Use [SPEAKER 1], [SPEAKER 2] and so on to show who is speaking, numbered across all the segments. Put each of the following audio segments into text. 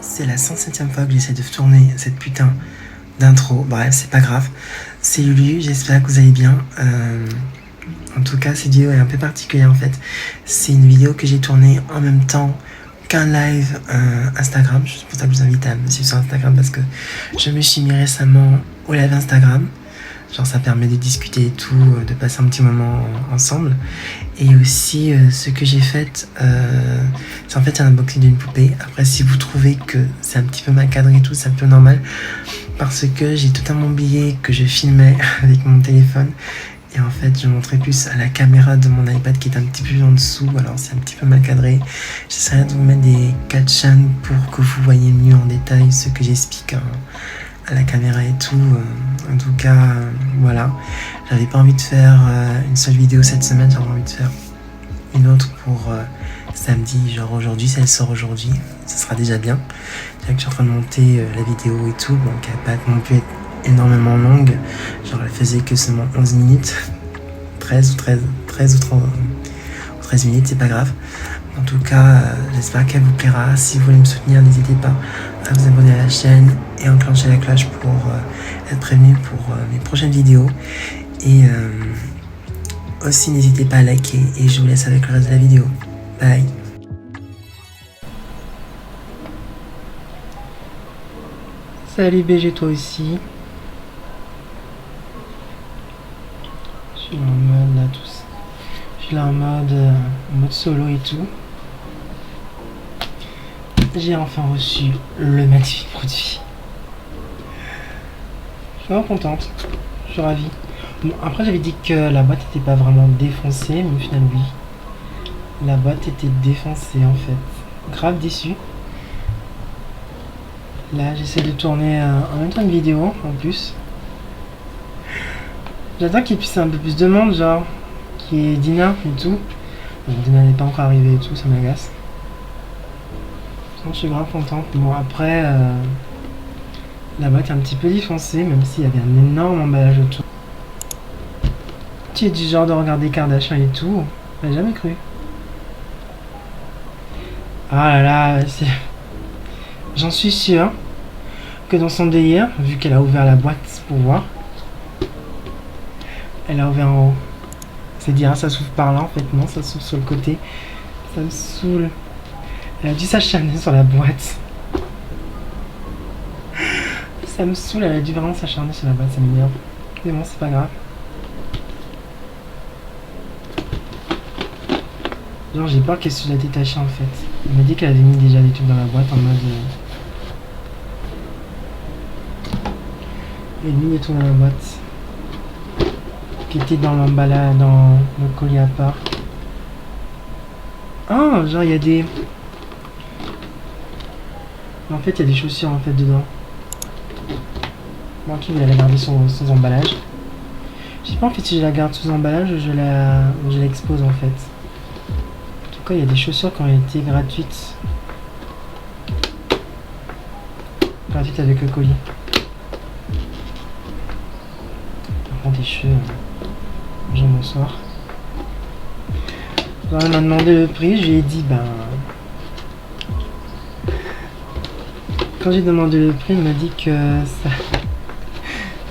[SPEAKER 1] C'est la 107e fois que j'essaie de tourner cette putain d'intro. Bref, c'est pas grave. C'est Lulu, j'espère que vous allez bien. En tout cas, cette vidéo est un peu particulière en fait. C'est une vidéo que j'ai tournée en même temps qu'un live Instagram. C'est pour ça que je vous invite à me suivre sur Instagram parce que je me suis mis récemment au live Instagram. Genre ça permet de discuter et tout, de passer un petit moment ensemble. Et aussi ce que j'ai fait, c'est en fait un unboxing d'une poupée. Après si vous trouvez que c'est un petit peu mal cadré et tout, c'est un peu normal. Parce que j'ai totalement oublié que je filmais avec mon téléphone. Et en fait je montrais plus à la caméra de mon iPad qui est un petit peu en dessous. Alors c'est un petit peu mal cadré. J'essaierai de vous mettre des captions pour que vous voyez mieux en détail ce que j'explique à la caméra et tout. En tout cas, voilà. J'avais pas envie de faire une seule vidéo cette semaine, j'avais envie de faire une autre pour samedi, genre aujourd'hui, si elle sort aujourd'hui, ça sera déjà bien. C'est que je suis en train de monter la vidéo et tout, donc elle va pas non plus être énormément longue. Genre elle faisait que seulement 11 minutes, 13 ou 13 minutes, c'est pas grave. En tout cas, j'espère qu'elle vous plaira. Si vous voulez me soutenir, n'hésitez pas à vous abonner à la chaîne et enclencher la cloche pour être prévenu pour mes prochaines vidéos. Et aussi, n'hésitez pas à liker et je vous laisse avec le reste de la vidéo. Bye. Salut BG, toi aussi. Je suis en mode là, tout ça. Je suis là en mode solo et tout. J'ai enfin reçu le magnifique produit. Je suis vraiment contente. Je suis ravie. Bon, après j'avais dit que la boîte n'était pas vraiment défoncée, mais au final oui. La boîte était défoncée en fait. Grave déçu. Là j'essaie de tourner en même temps une vidéo en plus. J'attends qu'il puisse un peu plus de monde, genre qui est Dina et tout. Dina n'est pas encore arrivée et tout, ça m'agace. Donc je suis grave contente. Bon après la boîte est un petit peu défoncée, même s'il y avait un énorme emballage autour. Tu es du genre de regarder Kardashian et tout, j'avais jamais cru. Ah là là, j'en suis sûr que dans son délire, vu qu'elle a ouvert la boîte pour voir, elle a ouvert en haut. C'est dire, ça s'ouvre par là en fait, non, ça s'ouvre sur le côté. Ça me saoule. Elle a dû s'acharner sur la boîte. Ça me saoule, elle a dû vraiment s'acharner sur la boîte, ça m'énerve. Mais bon, c'est pas grave. Genre j'ai peur qu'elle se la détache en fait. Elle m'a dit qu'elle avait mis déjà des trucs dans la boîte en mode... Elle a mis des trucs dans la boîte. Qui était dans l'emballage, dans le colis à part. Ah, genre il y a des... En fait il y a des chaussures en fait dedans. Moi qui voulais la garder sans emballage. Je sais pas en fait si je la garde sous emballage ou je l'expose en fait. Il y a des chaussures qui ont été gratuites. Gratuites avec le colis. Par contre, les cheveux. Bonjour, bonsoir. Alors, elle m'a demandé le prix, je lui ai dit, ben. Quand j'ai demandé le prix, elle m'a dit que ça.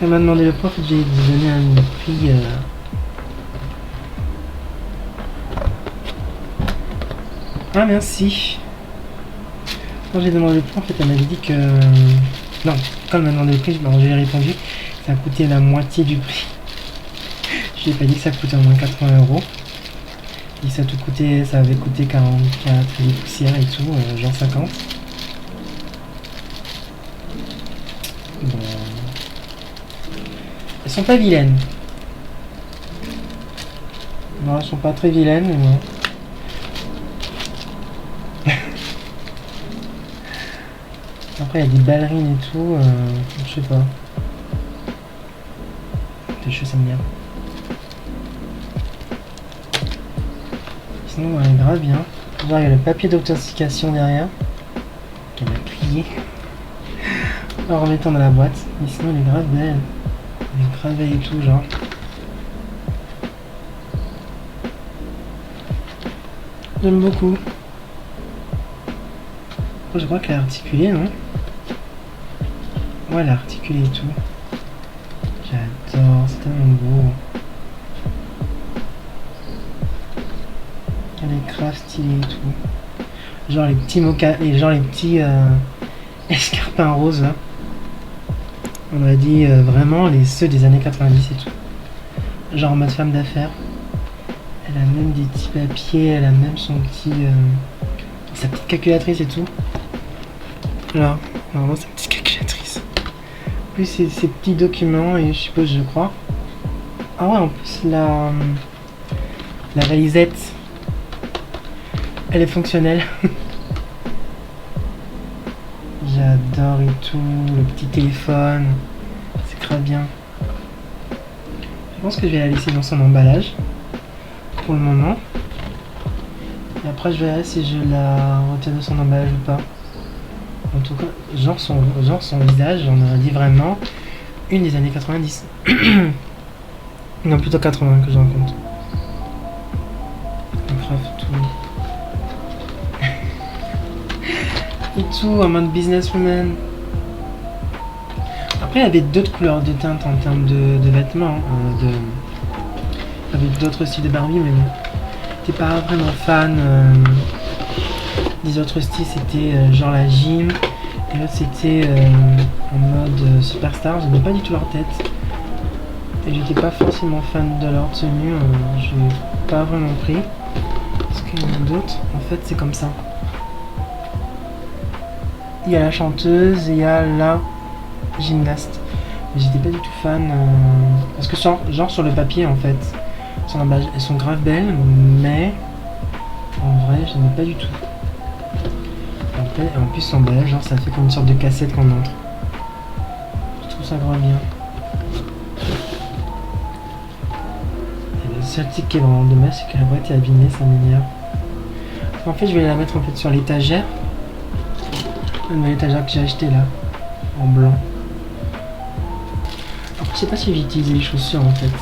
[SPEAKER 1] Elle m'a demandé le prix, je lui ai donné un prix. Ah merci. Quand j'ai demandé le prix, en fait, elle m'avait dit que... Non, quand elle m'a demandé le prix, j'ai répondu, ça coûtait la moitié du prix. Je lui ai pas dit que ça coûtait au moins 80 €. Et ça avait coûté 44 les poussières et tout, genre 50. Bon. Elles sont pas vilaines. Non, elles sont pas très vilaines, mais bon. Après, il y a des ballerines et tout, je sais pas. Les cheveux, ça m'énerve. Sinon, elle est grave bien. Il y a le papier d'authentification derrière, qu'elle a plié en remettant dans la boîte. Mais sinon, elle est grave belle. Elle est grave belle et tout, genre. J'aime beaucoup. Je crois qu'elle a articulé, non? Ouais, elle a articulé et tout. J'adore, c'est tellement beau. Elle est grave stylée et tout. Genre les petits genre les petits escarpins roses là. On a dit vraiment ceux des années 90 et tout. Genre en mode femme d'affaires. Elle a même des petits papiers, elle a même sa petite calculatrice et tout. Là, vraiment sa petite calculatrice. Plus ces petits documents et je crois. Ah ouais, en plus la valisette, elle est fonctionnelle. J'adore et tout, le petit téléphone, c'est grave bien. Je pense que je vais la laisser dans son emballage pour le moment. Et après je verrai si je la retire de son emballage ou pas. En tout cas, genre son visage, on aurait dit vraiment une des années 90. Non, plutôt 80 que je rencontre. Bref, tout. Et tout, en mode businesswoman. Après, il y avait d'autres couleurs de teinte en termes de vêtements. Avec d'autres styles de Barbie, mais bon. J'étais pas vraiment fan des autres styles. C'était genre la gym. Et l'autre, c'était en mode superstar. J'aimais pas du tout leur tête. Et j'étais pas forcément fan de leur tenue. Je l'ai pas vraiment pris. Parce qu'il y en a d'autres. En fait, c'est comme ça. Il y a la chanteuse et il y a la gymnaste. Mais j'étais pas du tout fan. Parce que genre sur le papier, en fait, elles sont grave belles, mais en vrai, je n'aimais pas du tout. En plus, son emballage, genre, ça fait comme une sorte de cassette qu'on entre. Je trouve ça grave bien. Et le seul truc qui est vraiment dommage, c'est que la boîte est abîmée, ça m'énerve. En fait, je vais la mettre en fait sur l'étagère. L'étagère que j'ai acheté là, en blanc. Alors, je sais pas si j'ai utilisé les chaussures en fait.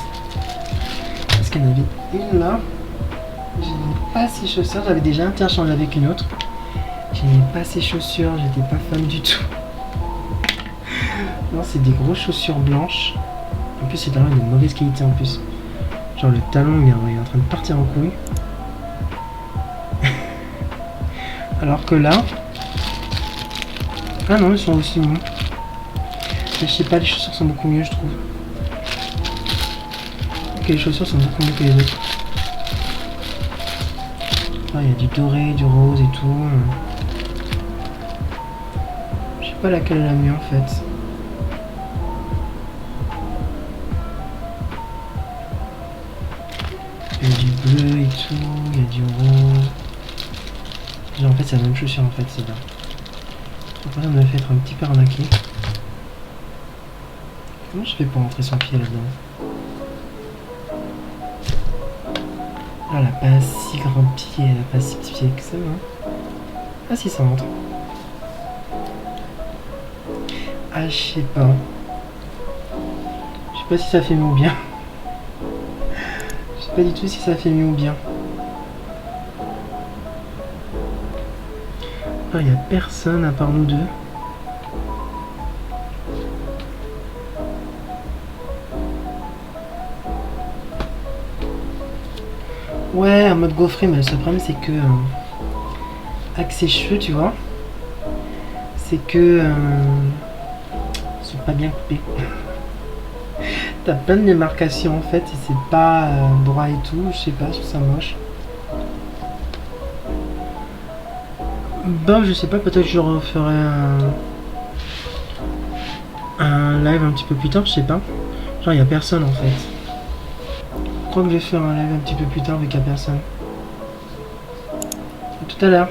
[SPEAKER 1] Parce qu'il y en avait une là. Je n'ai pas ces chaussures, j'avais déjà interchangé avec une autre. Je n'ai pas ces chaussures, j'étais pas fan du tout. Non, c'est des grosses chaussures blanches. En plus, c'est talons de mauvaise qualité en plus. Genre le talon il est en train de partir en couille. Alors que là. Ah non, ils sont aussi mous. Je sais pas, les chaussures sont beaucoup mieux, je trouve. Ok, les chaussures sont beaucoup mieux que les autres. Ah, il y a du doré, du rose et tout. Je sais pas laquelle est la mieux en fait. Il y a du bleu et tout, il y a du rose. Genre, en fait, c'est la même chaussure en fait, c'est là. Après, ça me fait être un petit peu arnaqué. Comment je fais pour rentrer son pied là-dedans? Ah, elle a pas si grand pied, elle a pas si petit pied que ça, hein. Ah si, ça rentre. Ah, je sais pas. Je sais pas si ça fait mieux ou bien. Je sais pas du tout si ça fait mieux ou bien. Ah, il y a personne à part nous deux. Ouais, en mode gaufré, mais le seul problème c'est que avec ses cheveux, tu vois, c'est que ils sont pas bien coupés. T'as plein de démarcations en fait, et c'est pas droit et tout, je sais pas, je trouve ça moche. Bah, je sais pas, peut-être que je referai un live un petit peu plus tard, je sais pas. Genre, il y a personne en fait. Je crois que je vais faire un live un petit peu plus tard vu qu'il y a personne. À tout à l'heure.